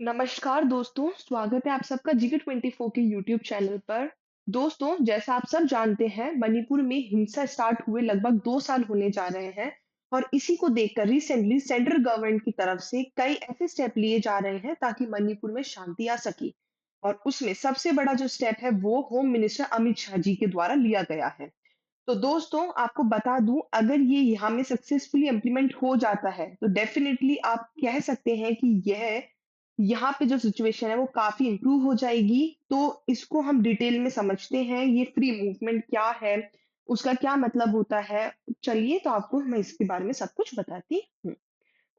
नमस्कार दोस्तों, स्वागत है आप सबका जीके 24 के यूट्यूब चैनल पर। दोस्तों, जैसा आप सब जानते हैं, मणिपुर में हिंसा स्टार्ट हुए लगभग 2 साल होने जा रहे हैं और इसी को देखकर रिसेंटली सेंट्रल गवर्नमेंट की तरफ से कई ऐसे स्टेप लिए जा रहे हैं ताकि मणिपुर में शांति आ सके। और उसमें सबसे बड़ा जो स्टेप है वो होम मिनिस्टर अमित शाह जी के द्वारा लिया गया है। तो दोस्तों आपको बता दूं, अगर ये यहाँ में सक्सेसफुली इम्प्लीमेंट हो जाता है तो डेफिनेटली आप कह सकते हैं कि यह यहाँ पे जो सिचुएशन है वो काफी इम्प्रूव हो जाएगी। तो इसको हम डिटेल में समझते हैं, ये फ्री मूवमेंट क्या है, उसका क्या मतलब होता है। चलिए तो आपको मैं इसके बारे में सब कुछ बताती हूँ।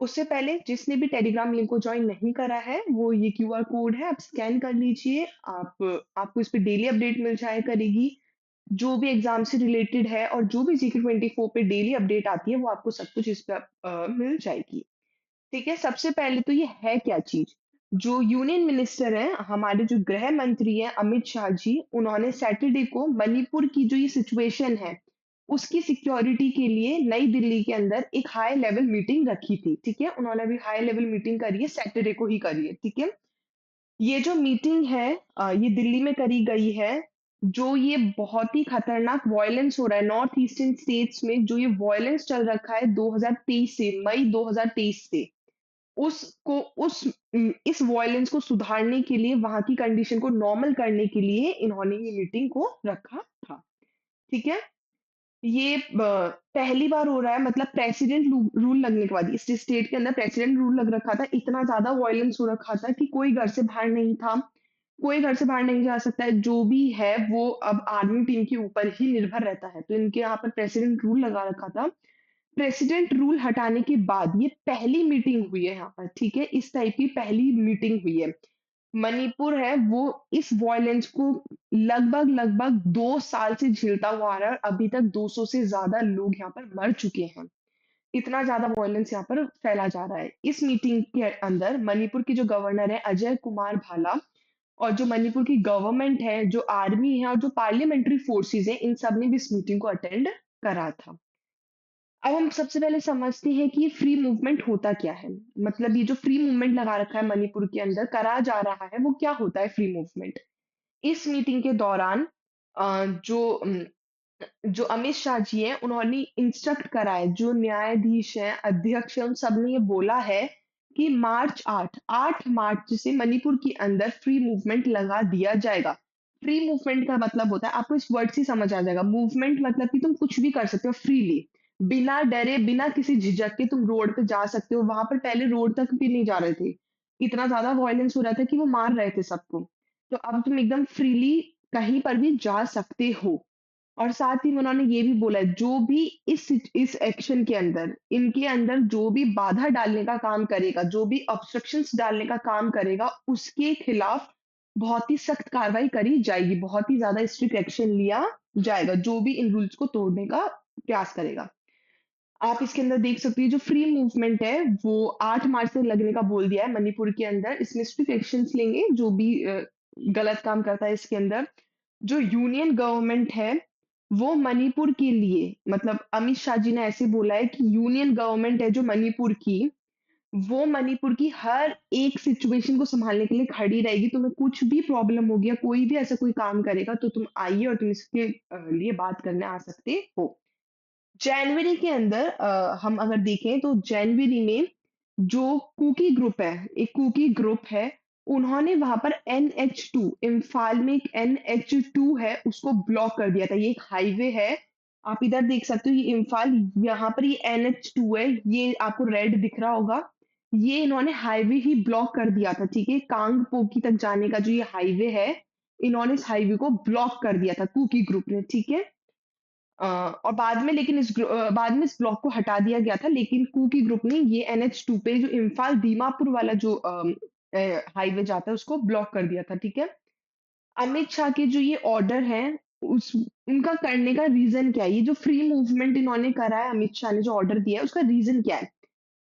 उससे पहले जिसने भी टेलीग्राम लिंक को ज्वाइन नहीं करा है, वो ये क्यूआर कोड है, आप स्कैन कर लीजिए। आपको इस पे डेली अपडेट मिल जाया करेगी। जो भी एग्ज़ाम से रिलेटेड है और जो भी जीके 24 पे डेली अपडेट आती है, वो आपको सब कुछ इस पे मिल जाएगी। ठीक है? सबसे पहले तो ये है क्या चीज़? जो यूनियन मिनिस्टर हैं, हमारे जो गृह मंत्री हैं अमित शाह जी, उन्होंने सैटरडे को मणिपुर की जो ये सिचुएशन है, उसकी सिक्योरिटी के लिए नई दिल्ली के अंदर एक हाई लेवल मीटिंग रखी थी। ठीक है? उन्होंने अभी हाई लेवल मीटिंग करी है, सैटरडे को ही करी है। ठीक है? ये जो मीटिंग है ये दिल्ली में करी गई है। जो ये बहुत ही खतरनाक वॉयलेंस हो रहा है नॉर्थ ईस्टर्न स्टेट्स में, जो ये वॉयलेंस चल रखा है 2023 से, मई 2023 से, उसको उस इस वॉयलेंस को सुधारने के लिए, वहाँ की कंडीशन को नॉर्मल करने के लिए इन्होंने ये मीटिंग को रखा था। ठीक है? ये पहली बार हो रहा है, मतलब प्रेसिडेंट रूल लगने के बाद इस स्टेट के अंदर प्रेसिडेंट रूल लग रखा था। इतना ज़्यादा वॉयलेंस हो रखा था कि कोई घर से बाहर नहीं था, कोई घर से बाहर नहीं जा सकता है। जो भी है वो अब आर्मी टीम के ऊपर ही निर्भर रहता है। तो इनके यहाँ पर प्रेसिडेंट रूल लगा रखा था। प्रेसिडेंट रूल हटाने के बाद ये पहली मीटिंग हुई है यहाँ पर। ठीक है? इस टाइप की पहली मीटिंग हुई है। मणिपुर है वो इस वॉयलेंस को लगभग 2 साल से झेलता हुआ आ रहा है और अभी तक 200 से ज़्यादा लोग यहाँ पर मर चुके हैं। इतना ज़्यादा वॉयलेंस यहाँ पर फैला जा रहा है। इस मीटिंग के अंदर मणिपुर के जो गवर्नर है अजय कुमार भाला, और जो मणिपुर की गवर्नमेंट है, जो आर्मी है और जो पार्लियामेंट्री फोर्सेस हैं, इन सब ने भी इस मीटिंग को अटेंड करा था। अब हम सबसे पहले समझते हैं कि ये फ्री मूवमेंट होता क्या है? मतलब ये जो फ्री मूवमेंट लगा रखा है मणिपुर के अंदर करा जा रहा है, वो क्या होता है फ्री मूवमेंट? इस मीटिंग के दौरान जो अमित शाह जी हैं, उन्होंने इंस्ट्रक्ट करा है, जो न्यायाधीश हैं, अध्यक्ष हैं, उन सब ने ये बोला है कि मार्च 8 मार्च से मणिपुर के अंदर फ्री मूवमेंट लगा दिया जाएगा। फ्री मूवमेंट का मतलब होता है, आपको इस वर्ड से ही समझ आ जाएगा, मूवमेंट मतलब कि तुम कुछ भी कर सकते हो फ्रीली, बिना डरे, बिना किसी झिझक के तुम रोड पे जा सकते हो। वहां पर पहले रोड तक भी नहीं जा रहे थे, इतना ज्यादा वायलेंस हो रहा था कि वो मार रहे थे सबको। तो अब तुम एकदम फ्रीली कहीं पर भी जा सकते हो। और साथ ही में उन्होंने ये भी बोला है, जो भी इस एक्शन के अंदर, इनके अंदर जो भी बाधा डालने का काम करेगा, जो भी ऑब्स्ट्रक्शंस डालने का काम करेगा, उसके खिलाफ बहुत ही सख्त कार्रवाई करी जाएगी, बहुत ही ज़्यादा स्ट्रिक्ट एक्शन लिया जाएगा, जो भी इन रूल्स को तोड़ने का प्रयास करेगा। आप इसके अंदर देख सकते हैं जो फ्री मूवमेंट है, वो 8 मार्च से लगने का बोल दिया है मणिपुर के अंदर। इसमें स्ट्रिक्ट एक्शंस लेंगे, जो भी गलत काम करता है इसके अंदर। जो यूनियन गवर्नमेंट है, वो मणिपुर के लिए, मतलब अमित शाह जी ने ऐसे बोला है कि यूनियन गवर्नमेंट है जो मणिपुर की, वो मणिपुर की हर एक सिचुएशन को सँभालने के लिए खड़ी रहेगी। तुम्हें कुछ भी प्रॉब्लम हो गया, कोई भी ऐसा कोई काम करेगा तो तुम आइए और तुम इसके लिए बात करने आ सकते हो। जनवरी के अंदर हम अगर देखें तो जनवरी में जो कुकी ग्रुप है, एक कुकी ग्रुप है, उन्होंने वहाँ पर एनएच 2, इम्फाल में एक एनएच 2 है, उसको ब्लॉक कर दिया था। ये एक हाईवे है, आप इधर देख सकते हो, ये इम्फाल, यहाँ पर ये एनएच 2 है, ये आपको रेड दिख रहा होगा। ये इन्होंने हाईवे ही ब्लॉक कर दिया था, ठीक है? कांगपोकी तक जाने का जो ये हाईवे है, इन्होंने इस हाईवे को ब्लॉक कर दिया था कुकी ग्रुप ने, ठीक है? और बाद में इस ब्लॉक को हटा दिया गया था, लेकिन कुकी ग्रुप ने ये एनएच 2 पे जो इम्फाल दीमापुर वाला जो हाईवे जाता है उसको ब्लॉक कर दिया था, ठीक है? अमित शाह के जो ये ऑर्डर हैं, उस उनका करने का रीज़न क्या है? ये जो फ्री मूवमेंट इन्होंने करा है, अमित शाह ने जो ऑर्डर दिया है, उसका रीज़न क्या है?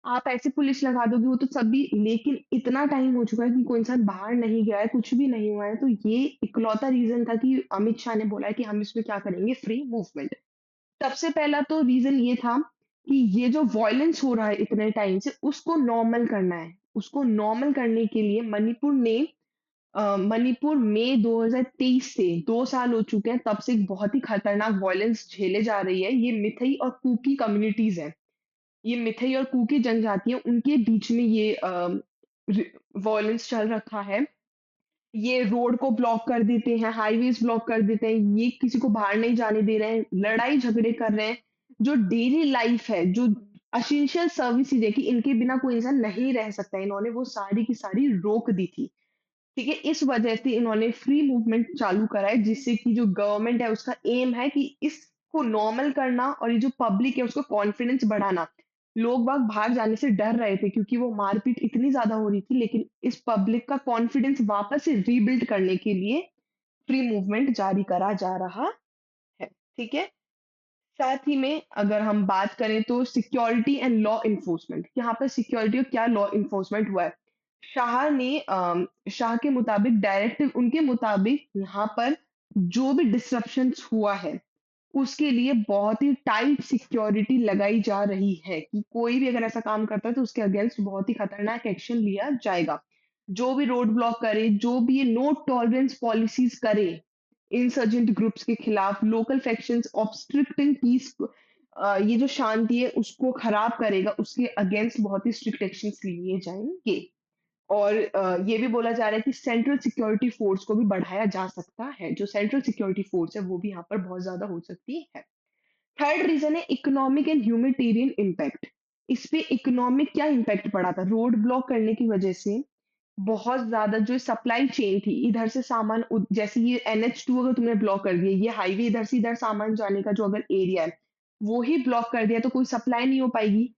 आप ऐसे पुलिस लगा दोगे वो तो सभी, लेकिन इतना टाइम हो चुका है कि कोई इंसान बाहर नहीं गया है, कुछ भी नहीं हुआ है, तो ये इकलौता रीज़न था कि अमित शाह ने बोला है कि हम इसमें क्या करेंगे, फ्री मूवमेंट। सबसे पहला तो रीज़न ये था कि ये जो वॉयलेंस हो रहा है इतने टाइम से, उसको नॉर्मल करना है। उसको नॉर्मल करने के लिए मणिपुर में 2023 से 2 साल हो चुके हैं, तब से एक बहुत ही खतरनाक वॉयलेंस झेले जा रही है। ये मिथई और कुकी कम्युनिटीज़ हैं। ये मिथई और कुकी जनजातियाँ उनके बीच में ये वॉयलेंस चल रखा है। ये रोड को ब्लॉक कर देते हैं, हाईवेज़ ब्लॉक कर देते हैं, ये किसी को बाहर नहीं जाने दे रहे हैं, लड़ाई-झगड़े कर रहे हैं। जो डेली लाइफ़ है, जो एसेंशियल सर्विसेज़ है कि इनके बिना कोई इंसान नहीं रह सकता, इन्होंने वो सारी की सारी रोक दी थी। ठीक है? इस वजह से इन्होंने फ्री मूवमेंट चालू करा है, जिससे कि जो गवर्नमेंट है उसका एम है कि इसको नॉर्मल करना और ये जो पब्लिक है उसको कॉन्फिडेंस बढ़ाना। लोग बाग बाहर जाने से डर रहे थे क्योंकि वो मारपीट इतनी ज़्यादा हो रही थी, लेकिन इस पब्लिक का कॉन्फिडेंस वापस से रीबिल्ड करने के लिए फ्री मूवमेंट जारी करा जा रहा है। ठीक है? साथ ही में अगर हम बात करें तो सिक्योरिटी एंड लॉ एनफोर्समेंट, यहाँ पर सिक्योरिटी और क्या लॉ एनफोर्समेंट हुआ है। शाह के मुताबिक डायरेक्टिव उनके मुताबिक यहाँ पर जो भी डिसरप्शंस हुआ है, उसके लिए बहुत ही टाइट सिक्योरिटी लगाई जा रही है कि कोई भी अगर ऐसा काम करता है तो उसके अगेंस्ट बहुत ही खतरनाक एक्शन लिया जाएगा। जो भी रोड ब्लॉक करे, जो भी ये नो टॉलरेंस पॉलिसीज़ करे, इंसर्जेंट ग्रुप्स के खिलाफ, लोकल फैक्शंस ऑब्स्ट्रक्टिंग पीस ये जो शांति है उसको खराब करेगा, उसके अगेंस्ट बहुत ही स्ट्रिक्ट एक्शंस लिए जाएँगे। और ये भी बोला जा रहा है कि सेंट्रल सिक्योरिटी फोर्स को भी बढ़ाया जा सकता है। जो सेंट्रल सिक्योरिटी फोर्स है, वो भी यहाँ पर बहुत ज़्यादा हो सकती है। थर्ड रीज़न है इकोनॉमिक एंड ह्यूमैनिटेरियन इम्पैक्ट। इस पे इकोनॉमिक क्या इम्पैक्ट पड़ा था? रोड ब्लॉक करने की वजह से बहुत ज़्यादा जो सप्लाई चेन थी, इधर से सामान जैसे ये NH2 अगर तुमने ब्लॉक कर दिया, ये हाईवे इधर से इधर सामान जाने का जो अगर एरिया है, वो ही ब्लॉक कर दिया तो कोई सप्लाई नहीं हो पाएगी।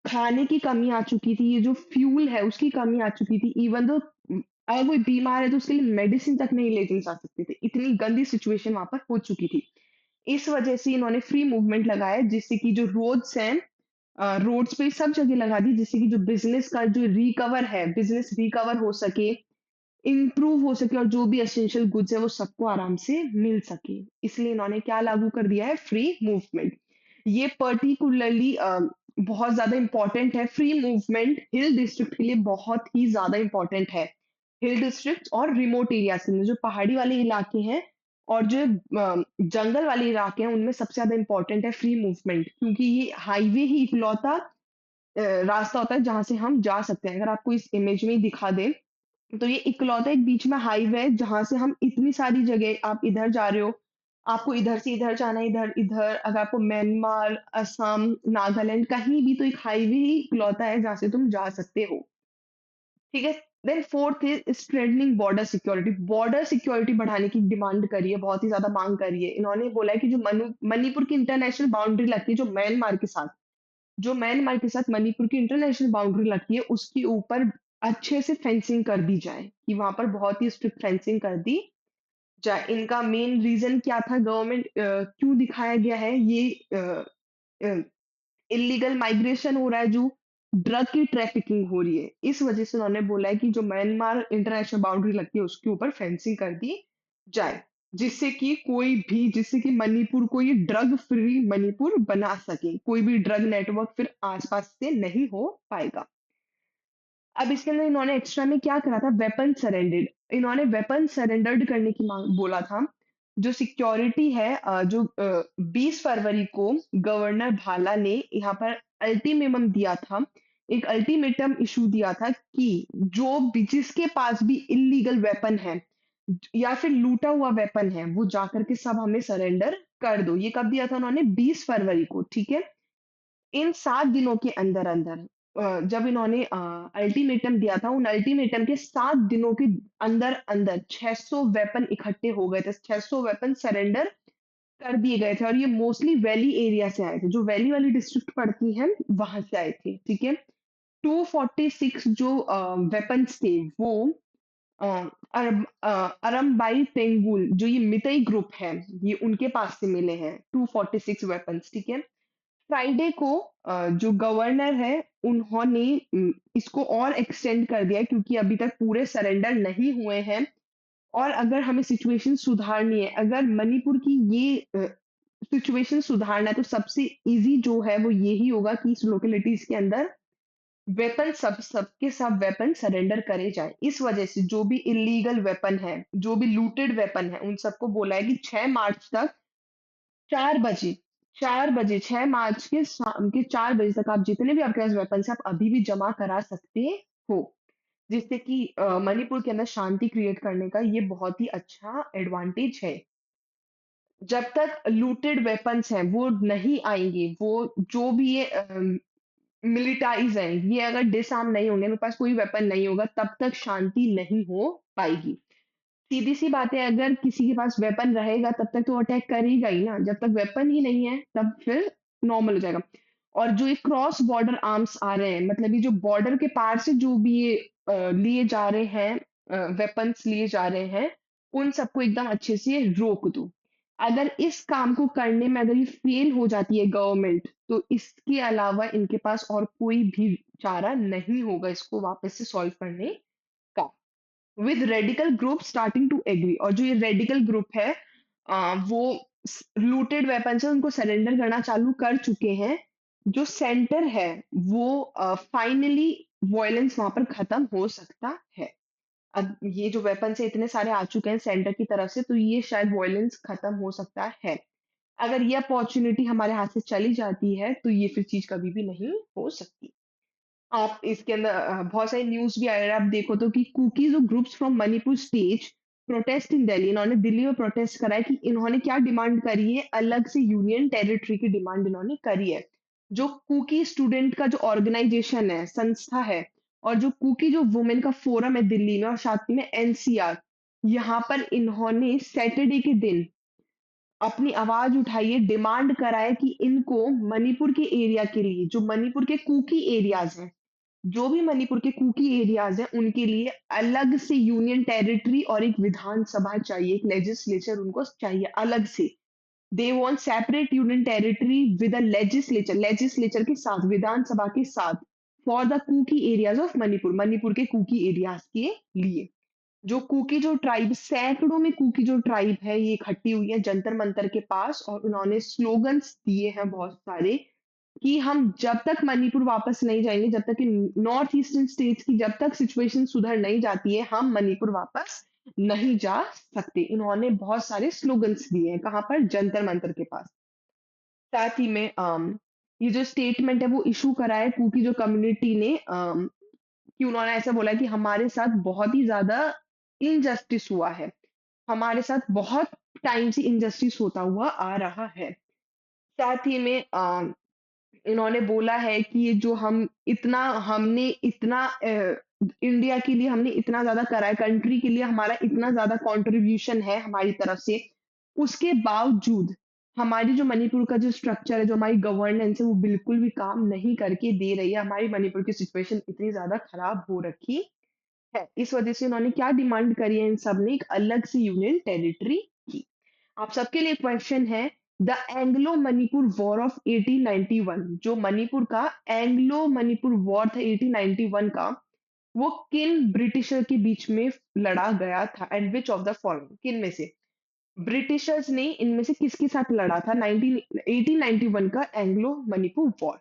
खाने की कमी आ चुकी थी, ये जो फ्यूल है उसकी कमी आ चुकी थी। इवन दो अगर कोई बीमार है तो उसके लिए मेडिसिन तक नहीं ले जा सकते थे। इतनी गंदी सिचुएशन वहाँ पर हो चुकी थी। इस वजह से इन्होंने फ्री मूवमेंट लगाया जिससे कि जो रोड्स हैं रोड्स पे सब जगह लगा दी जिससे कि जो बिज़नेस का जो रिकवर है, बिज़नेस रिकवर हो सके, इम्प्रूव हो सके और जो भी एसेंशियल गुड्स है वो सबको आराम से मिल सके। इसलिए इन्होंने क्या लागू कर दिया है फ्री मूवमेंट। ये पर्टिकुलरली बहुत ज़्यादा इम्पोर्टेंट है फ्री मूवमेंट हिल डिस्ट्रिक्ट के लिए बहुत ही ज़्यादा इम्पोर्टेंट है। हिल डिस्ट्रिक्ट्स और रिमोट एरियाज़ के लिए जो पहाड़ी वाले इलाके हैं और जो जंगल वाले इलाके हैं उनमें सबसे ज़्यादा इम्पोर्टेंट है फ्री मूवमेंट क्योंकि ये हाईवे ही इकलौता रास्ता होता है जहाँ से हम जा सकते हैं। अगर आपको इस इमेज में ही दिखा दें तो ये इकलौता एक बीच में हाईवे है जहाँ से हम इतनी सारी जगह आप इधर जा रहे हो, आपको इधर से इधर जाना है, इधर-इधर अगर आपको म्यांमार, असम, नागालैंड कहीं भी तो एक हाईवे ही इकलौता है जहाँ से तुम जा सकते हो। ठीक है? Then fourth is strengthening border security बढ़ाने की डिमांड करी है, बहुत ही ज़्यादा माँग करी है। इन्होंने बोला है कि जो मणिपुर की इंटरनेशनल बाउंड्री लगती है जो म्यांमार के साथ मणिपुर की इंटरनेशनल बाउंड्री लगती है, उसके ऊपर अच्छे से फेंसिंग कर दी जाए, कि वहाँ पर बहुत ही स्ट्रिक्ट फेंसिंग कर दी जाए। इनका मेन रीज़न क्या था क्यों दिखाया गया है ये अ, इल्लीगल माइग्रेशन हो रहा है जो ड्रग की ट्रैफिकिंग हो रही है। इस वज़ह से उन्होंने बोला है कि जो म्यांमार इंटरनेशनल बाउंड्री लगती है उसके ऊपर फेंसिंग कर दी जाए। जिससे कि मणिपुर को ये ड्रग फ्री मणिपुर बना सके। कोई भी ड्रग नेटवर्क फिर आस-पास से नहीं हो पाएगा। अब इसके अंदर इन्होंने एक्स्ट्रा में क्या करा था इन्होंने वेपन सरेंडर्ड करने की माँग बोला था। जो सिक्योरिटी है 20 फरवरी को गवर्नर भाला ने यहाँ पर अल्टीमेटम दिया था। एक अल्टीमेटम इश्यू दिया था कि जिसके पास भी इल्लीगल वेपन है या फिर लूटा हुआ वेपन है, वो जाकर के सब हमें सरेंडर कर दो। ये कब दिया था उन्होंने? 20 फरवरी को, ठीक है? इन 7 दिनों के अंदर-अंदर जब इन्होंने अल्टीमेटम दिया था, उन अल्टीमेटम के 7 दिनों के अंदर-अंदर 600 वेपन इकट्ठे हो गए थे। 600 वेपन सरेंडर कर दिए गए थे और ये मोस्टली वैली एरिया से आए थे। जो वैली वाली डिस्ट्रिक्ट पड़ती हैं, वहाँ से आए थे, ठीक है? 246 जो वेपन्स थे वो अ, अरमबाई तेंगुल जो ये मितई ग्रुप है, ये उनके पास से मिले हैं 246 वेपन्स, ठीक है? फ्राइडे को जो गवर्नर है उन्होंने इसको और एक्सटेंड कर दिया है क्योंकि अभी तक पूरे सरेंडर नहीं हुए हैं और अगर हमें सिचुएशन सुधारनी है, अगर मणिपुर की ये सिचुएशन सुधारना है तो सबसे ईज़ी जो है वो यही होगा कि इस लोकेलिटीज़ के अंदर वेपन सबके सब वेपन सरेंडर करे जाएँ। इस वजह से जो भी इल्लीगल वेपन है, जो भी लूटेड वेपन है, उन सबको बोला है कि 6 मार्च तक 4 बजे 4 बजे 6 मार्च के शाम के 4 बजे तक आप जितने भी आपके पास वेपन्स हैं, आप अभी भी जमा करा सकते हो। जिससे कि मणिपुर के अंदर शांति क्रिएट करने का ये बहुत ही अच्छा एडवांटेज है। जब तक लूटेड वेपन्स हैं, वो नहीं आएँगे, वो जो भी ये मिलिटाइज़ हैं, ये अगर डिसआर्म नहीं होंगे, इनके पास कोई वेपन नहीं होगा, तब तक शांति नहीं हो पाएगी। सीधी-सी बात है, अगर किसी के पास वेपन रहेगा, तब तक तो वो अटैक करेगा ही ना, जब तक वेपन ही नहीं है, तब फिर नॉर्मल हो जाएगा। और जो ये क्रॉस बॉर्डर आर्म्स आ रहे हैं, मतलब ये जो बॉर्डर के पार से जो भी ये लिए जा रहे हैं वेपन्स लिए जा रहे हैं, उन सबको एकदम अच्छे से रोक दो। अगर इस काम को करने में अगर ये फेल हो जाती है गवर्नमेंट, तो इसके अलावा इनके पास और कोई भी चारा नहीं होगा इसको वापस से सॉल्व करने का। With radical group starting to agree, और जो ये रेडिकल ग्रुप है वो लूटेड वेपन से उनको सरेंडर करना चालू कर चुके हैं। जो सेंटर है वो फाइनली वॉयलेंस वहां पर खत्म हो सकता है। अब ये जो वेपन्स है इतने सारे आ चुके हैं सेंटर की तरफ से, तो ये शायद वॉयलेंस खत्म हो सकता है। अगर ये अपॉर्चुनिटी हमारे हाथ से चली जाती है, तो ये फिर चीज कभी भी नहीं हो सकती। आप इसके अंदर बहुत सारी न्यूज़ भी आ रहा है, आप देखो तो कि कुकीज़ और groups from Manipur stage protest in Delhi. इन्होंने दिल्ली में प्रोटेस्ट करा है कि इन्होंने क्या डिमांड करी है, अलग से यूनियन टेरिटरी की डिमांड इन्होंने करी है। जो कुकी स्टूडेंट का जो ऑर्गेनाइजेशन है, संस्था है, और जो कुकी जो वुमेन का फोरम है दिल्ली में और साथ में एनसीआर, यहाँ पर इन्होंने सैटरडे के दिन अपनी आवाज उठाई है, डिमांड करा है कि इनको मणिपुर के एरिया के लिए, जो मणिपुर के कुकी एरियाज़ हैं, जो भी मणिपुर के कुकी एरियाज हैं, उनके लिए अलग से यूनियन टेरिटरी और एक विधानसभा चाहिए, एक लेजिस्लेचर उनको चाहिए अलग से। They want separate union territory with a legislature, legislature के साथ, विधानसभा के साथ, for the Kuki areas of Manipur, Manipur के कुकी एरियाज के लिए। जो कुकी जो ट्राइब, सैकड़ों में कुकी जो ट्राइब है, ये इकट्ठी हुई है जंतर मंतर के पास, और उन्होंने स्लोगन्स दिए हैं बहुत सारे कि हम जब तक मणिपुर वापस नहीं जाएँगे, जब तक कि नॉर्थ ईस्टर्न स्टेट्स की जब तक सिचुएशन सुधर नहीं जाती है, हम मणिपुर वापस नहीं जा सकते। इन्होंने बहुत सारे स्लोगन्स दिए हैं, कहाँ पर? जंतर-मंतर के पास। साथ ही में ये जो स्टेटमेंट है वो इश्यू करा है कुकी जो कम्युनिटी ने, कि उन्होंने ऐसा बोला है कि हमारे साथ बहुत ही ज़्यादा इनजस्टिस हुआ है। हमारे साथ बहुत टाइम से इनजस्टिस होता हुआ आ रहा है। साथ ही में इन्होंने बोला है कि ये जो हमने इतना इंडिया के लिए हमने इतना ज़्यादा करा है, कंट्री के लिए हमारा इतना ज़्यादा कंट्रीब्यूशन है हमारी तरफ से, उसके बावजूद हमारी जो मणिपुर का जो स्ट्रक्चर है, जो हमारी गवर्नेंस है, वो बिल्कुल भी काम नहीं करके दे रही है। हमारी मणिपुर की सिचुएशन इतनी ज़्यादा खराब हो रखी है। इस वजह से इन्होंने क्या डिमांड करी है इन सब ने, एक अलग से यूनियन टेरिटरी की। आप सबके लिए क्वेश्चन है, the Anglo Manipur war of 1891, जो मणिपुर का एंग्लो मणिपुर वॉर था 1891 का, वो किन ब्रिटिशर के बीच में लड़ा गया था, and which of the following, किन में से? ब्रिटिशर्स ने इनमें से किसके साथ लड़ा था 1891 का Anglo Manipur war?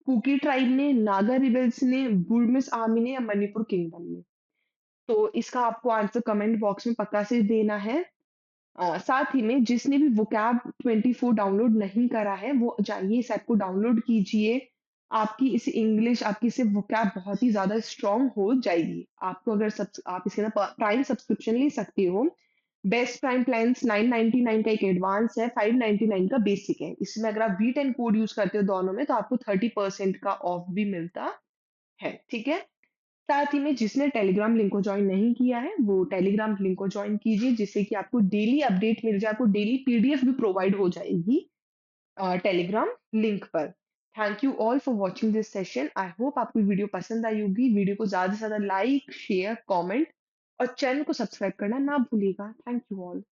Kuki tribe ने, नागा रिबेल्स ने, बुर्मिस आर्मी ने, या मणिपुर किंगडम ने? तो इसका आपको आंसर कमेंट बॉक्स में पक्का से देना है। साथ ही में जिसने भी वोकैब 24 डाउनलोड नहीं करा है, वो जाइए इस ऐप को डाउनलोड कीजिए। आपकी इससे वोकैब बहुत ही ज़्यादा स्ट्रॉन्ग हो जाएगी। आपको अगर आप इसके अंदर प्राइम सब्सक्रिप्शन ले सकते हो। बेस्ट प्राइम प्लान्स 999 का एक एडवांस है, 599 का बेसिक है। इसमें अगर आप V10 कोड यूज़ करते हो दोनों में, तो आपको 30% का ऑफ भी मिलता है, ठीक है? साथ ही में जिसने टेलीग्राम लिंक को जॉइन नहीं किया है, वो टेलीग्राम लिंक को जॉइन कीजिए, जिससे कि आपको डेली अपडेट मिल जाए, आपको डेली पीडीएफ भी प्रोवाइड हो जाएगी टेलीग्राम लिंक पर। Thank you all for watching this session. I hope आपको वीडियो पसंद आई होगी। वीडियो को ज़्यादा से ज़्यादा लाइक, शेयर, कमेंट और चैनल को सब्सक्राइब करना ना भूलिएगा। Thank you all.